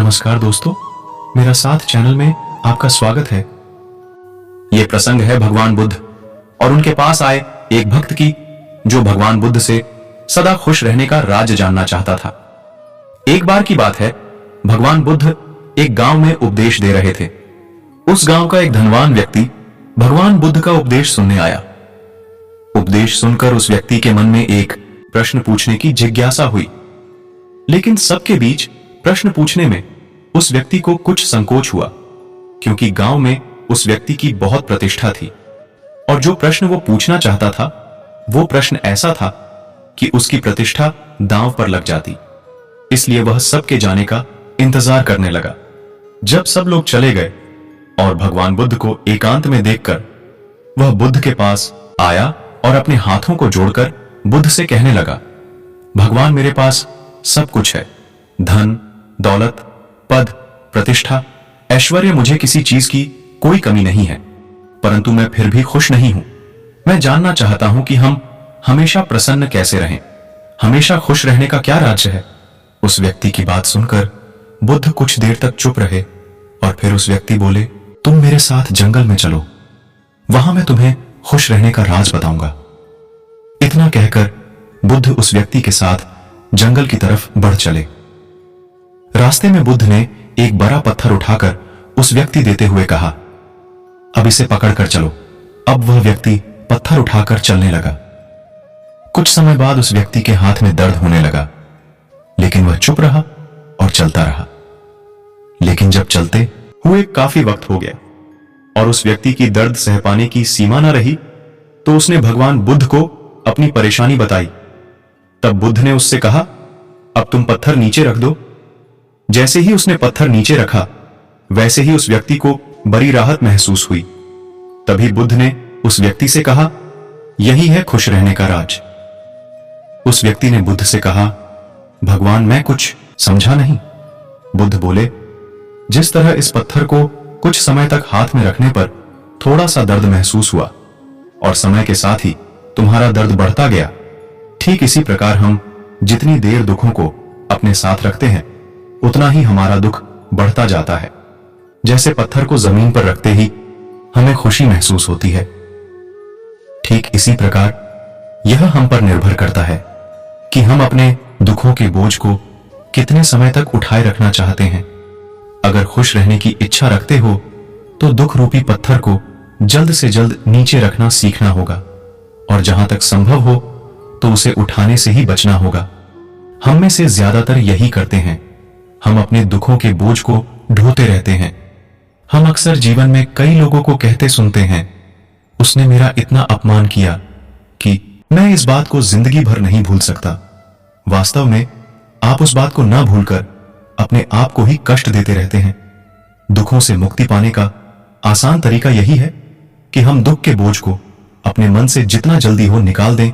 नमस्कार दोस्तों, मेरा साथ चैनल में आपका स्वागत है। यह प्रसंग है भगवान बुद्ध और उनके पास आए एक भक्त की, जो भगवान बुद्ध से सदा खुश रहने का राज जानना चाहता था। एक बार की बात है, भगवान बुद्ध एक गांव में उपदेश दे रहे थे। उस गांव का एक धनवान व्यक्ति भगवान बुद्ध का उपदेश सुनने आया। उपदेश सुनकर उस व्यक्ति के मन में एक प्रश्न पूछने की जिज्ञासा हुई, लेकिन सबके बीच प्रश्न पूछने में उस व्यक्ति को कुछ संकोच हुआ, क्योंकि गांव में उस व्यक्ति की बहुत प्रतिष्ठा थी और जो प्रश्न वो पूछना चाहता था वो प्रश्न ऐसा था कि उसकी प्रतिष्ठा दांव पर लग जाती। इसलिए वह सबके जाने का इंतजार करने लगा। जब सब लोग चले गए और भगवान बुद्ध को एकांत में देखकर वह बुद्ध के पास आया और अपने हाथों को जोड़कर बुद्ध से कहने लगा, भगवान, मेरे पास सब कुछ है, धन, दौलत, पद, प्रतिष्ठा, ऐश्वर्य, मुझे किसी चीज की कोई कमी नहीं है, परंतु मैं फिर भी खुश नहीं हूं। मैं जानना चाहता हूं कि हम हमेशा प्रसन्न कैसे रहें, हमेशा खुश रहने का क्या राज्य है। उस व्यक्ति की बात सुनकर बुद्ध कुछ देर तक चुप रहे और फिर उस व्यक्ति बोले, तुम मेरे साथ जंगल में चलो, वहां मैं तुम्हें खुश रहने का राज बताऊंगा। इतना कहकर बुद्ध उस व्यक्ति के साथ जंगल की तरफ बढ़ चले। रास्ते में बुद्ध ने एक बड़ा पत्थर उठाकर उस व्यक्ति देते हुए कहा, अब इसे पकड़कर चलो। अब वह व्यक्ति पत्थर उठाकर चलने लगा। कुछ समय बाद उस व्यक्ति के हाथ में दर्द होने लगा, लेकिन वह चुप रहा और चलता रहा। लेकिन जब चलते हुए काफी वक्त हो गया और उस व्यक्ति की दर्द सह पाने की सीमा न रही, तो उसने भगवान बुद्ध को अपनी परेशानी बताई। तब बुद्ध ने उससे कहा, अब तुम पत्थर नीचे रख दो। जैसे ही उसने पत्थर नीचे रखा, वैसे ही उस व्यक्ति को बड़ी राहत महसूस हुई। तभी बुद्ध ने उस व्यक्ति से कहा, यही है खुश रहने का राज। उस व्यक्ति ने बुद्ध से कहा, भगवान, मैं कुछ समझा नहीं। बुद्ध बोले, जिस तरह इस पत्थर को कुछ समय तक हाथ में रखने पर थोड़ा सा दर्द महसूस हुआ और समय के साथ ही तुम्हारा दर्द बढ़ता गया, ठीक इसी प्रकार हम जितनी देर दुखों को अपने साथ रखते हैं, उतना ही हमारा दुख बढ़ता जाता है। जैसे पत्थर को जमीन पर रखते ही हमें खुशी महसूस होती है, ठीक इसी प्रकार यह हम पर निर्भर करता है कि हम अपने दुखों के बोझ को कितने समय तक उठाए रखना चाहते हैं। अगर खुश रहने की इच्छा रखते हो तो दुख रूपी पत्थर को जल्द से जल्द नीचे रखना सीखना होगा और जहां तक संभव हो तो उसे उठाने से ही बचना होगा। हम में से ज्यादातर यही करते हैं, हम अपने दुखों के बोझ को ढोते रहते हैं। हम अक्सर जीवन में कई लोगों को कहते सुनते हैं, उसने मेरा इतना अपमान किया कि मैं इस बात को जिंदगी भर नहीं भूल सकता। वास्तव में आप उस बात को न भूलकर अपने आप को ही कष्ट देते रहते हैं। दुखों से मुक्ति पाने का आसान तरीका यही है कि हम दुख के बोझ को अपने मन से जितना जल्दी हो निकाल दें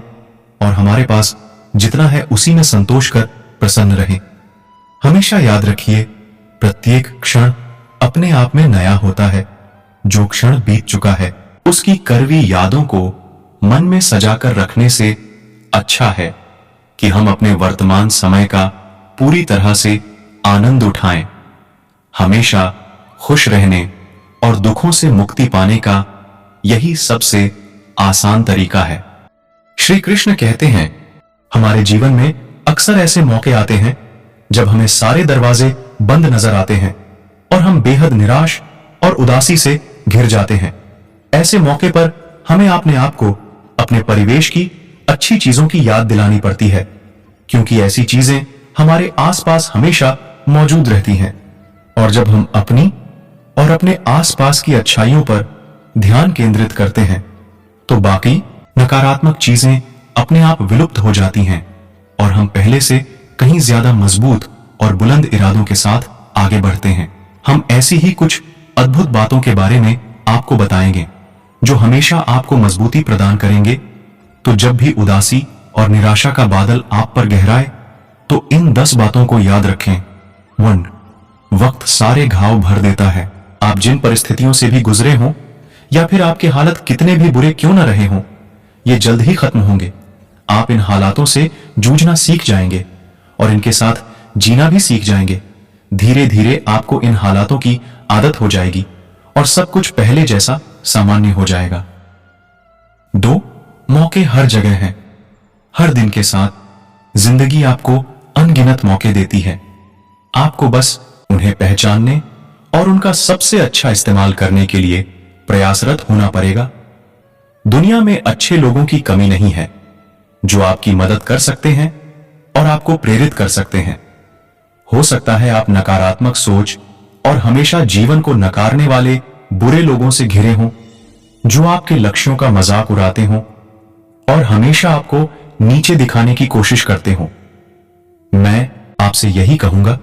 और हमारे पास जितना है उसी में संतोष कर प्रसन्न रहें। हमेशा याद रखिए, प्रत्येक क्षण अपने आप में नया होता है। जो क्षण बीत चुका है उसकी कड़वी यादों को मन में सजाकर रखने से अच्छा है कि हम अपने वर्तमान समय का पूरी तरह से आनंद उठाएं। हमेशा खुश रहने और दुखों से मुक्ति पाने का यही सबसे आसान तरीका है। श्री कृष्ण कहते हैं, हमारे जीवन में अक्सर ऐसे मौके आते हैं जब हमें सारे दरवाजे बंद नजर आते हैं और हम बेहद निराश और उदासी से घिर जाते हैं। ऐसे मौके पर हमें अपने आप को अपने परिवेश की अच्छी चीजों की याद दिलानी पड़ती है, क्योंकि ऐसी चीजें हमारे आसपास हमेशा मौजूद रहती हैं। और जब हम अपनी और अपने आसपास की अच्छाइयों पर ध्यान केंद्रित करते हैं तो बाकी नकारात्मक चीजें अपने आप विलुप्त हो जाती हैं और हम पहले से कहीं ज्यादा मजबूत और बुलंद इरादों के साथ आगे बढ़ते हैं। हम ऐसी ही कुछ अद्भुत बातों के बारे में आपको बताएंगे जो हमेशा आपको मजबूती प्रदान करेंगे। तो जब भी उदासी और निराशा का बादल आप पर गहराए तो इन 10 बातों को याद रखें। 1. वक्त सारे घाव भर देता है। आप जिन परिस्थितियों से भी गुजरे हों या फिर आपके हालत कितने भी बुरे क्यों न रहे हों, ये जल्द ही खत्म होंगे। आप इन हालातों से जूझना सीख जाएंगे और इनके साथ जीना भी सीख जाएंगे। धीरे धीरे आपको इन हालातों की आदत हो जाएगी और सब कुछ पहले जैसा सामान्य हो जाएगा। 2. मौके हर जगह हैं। हर दिन के साथ जिंदगी आपको अनगिनत मौके देती है। आपको बस उन्हें पहचानने और उनका सबसे अच्छा इस्तेमाल करने के लिए प्रयासरत होना पड़ेगा। दुनिया में अच्छे लोगों की कमी नहीं है जो आपकी मदद कर सकते हैं और आपको प्रेरित कर सकते हैं। हो सकता है आप नकारात्मक सोच और हमेशा जीवन को नकारने वाले बुरे लोगों से घिरे हों, जो आपके लक्ष्यों का मजाक उड़ाते हों और हमेशा आपको नीचे दिखाने की कोशिश करते हों। मैं आपसे यही कहूंगा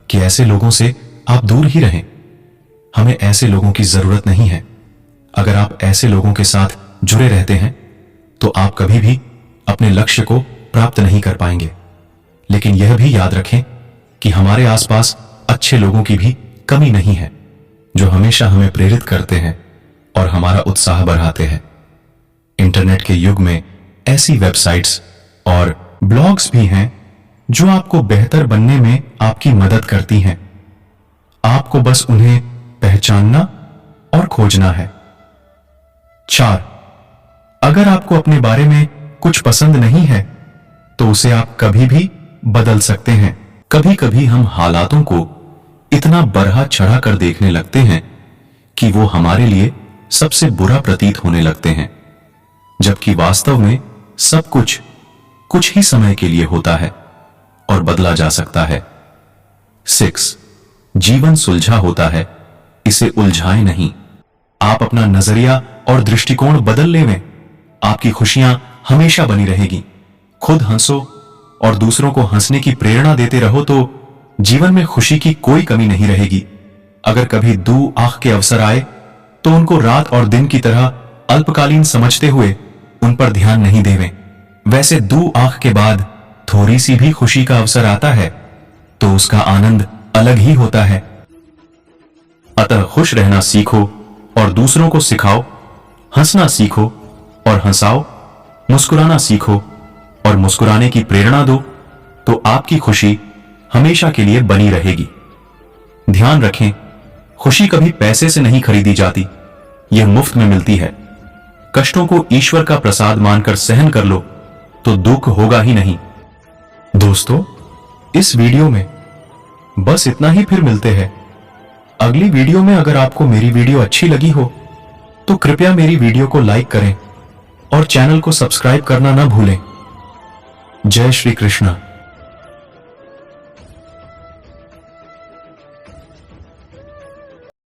कि ऐसे लोगों से आप दूर ही रहें। हमें ऐसे लोगों की जरूरत नहीं है। अगर आप ऐसे लोगों के साथ जुड़े रहते हैं तो आप कभी भी अपने लक्ष्य को प्राप्त नहीं कर पाएंगे। लेकिन यह भी याद रखें कि हमारे आसपास अच्छे लोगों की भी कमी नहीं है जो हमेशा हमें प्रेरित करते हैं और हमारा उत्साह बढ़ाते हैं। इंटरनेट के युग में ऐसी वेबसाइट्स और ब्लॉग्स भी हैं जो आपको बेहतर बनने में आपकी मदद करती हैं। आपको बस उन्हें पहचानना और खोजना है। 4. अगर आपको अपने बारे में कुछ पसंद नहीं है तो उसे आप कभी भी बदल सकते हैं। कभी कभी हम हालातों को इतना बढ़ा चढ़ा कर देखने लगते हैं कि वो हमारे लिए सबसे बुरा प्रतीत होने लगते हैं, जबकि वास्तव में सब कुछ ही समय के लिए होता है और बदला जा सकता है। 6. जीवन सुलझा होता है, इसे उलझाएं नहीं। आप अपना नजरिया और दृष्टिकोण बदल लें, आपकी खुशियां हमेशा बनी रहेगी। खुद हंसो और दूसरों को हंसने की प्रेरणा देते रहो तो जीवन में खुशी की कोई कमी नहीं रहेगी। अगर कभी दू आंख के अवसर आए तो उनको रात और दिन की तरह अल्पकालीन समझते हुए उन पर ध्यान नहीं देवें। वैसे दू आंख के बाद थोड़ी सी भी खुशी का अवसर आता है तो उसका आनंद अलग ही होता है। अतः खुश रहना सीखो और दूसरों को सिखाओ, हंसना सीखो और हंसाओ, मुस्कुराना सीखो और मुस्कुराने की प्रेरणा दो तो आपकी खुशी हमेशा के लिए बनी रहेगी। ध्यान रखें, खुशी कभी पैसे से नहीं खरीदी जाती, यह मुफ्त में मिलती है। कष्टों को ईश्वर का प्रसाद मानकर सहन कर लो तो दुख होगा ही नहीं। दोस्तों, इस वीडियो में बस इतना ही। फिर मिलते हैं अगली वीडियो में। अगर आपको मेरी वीडियो अच्छी लगी हो तो कृपया मेरी वीडियो को लाइक करें और चैनल को सब्सक्राइब करना ना भूलें। जय श्री कृष्ण।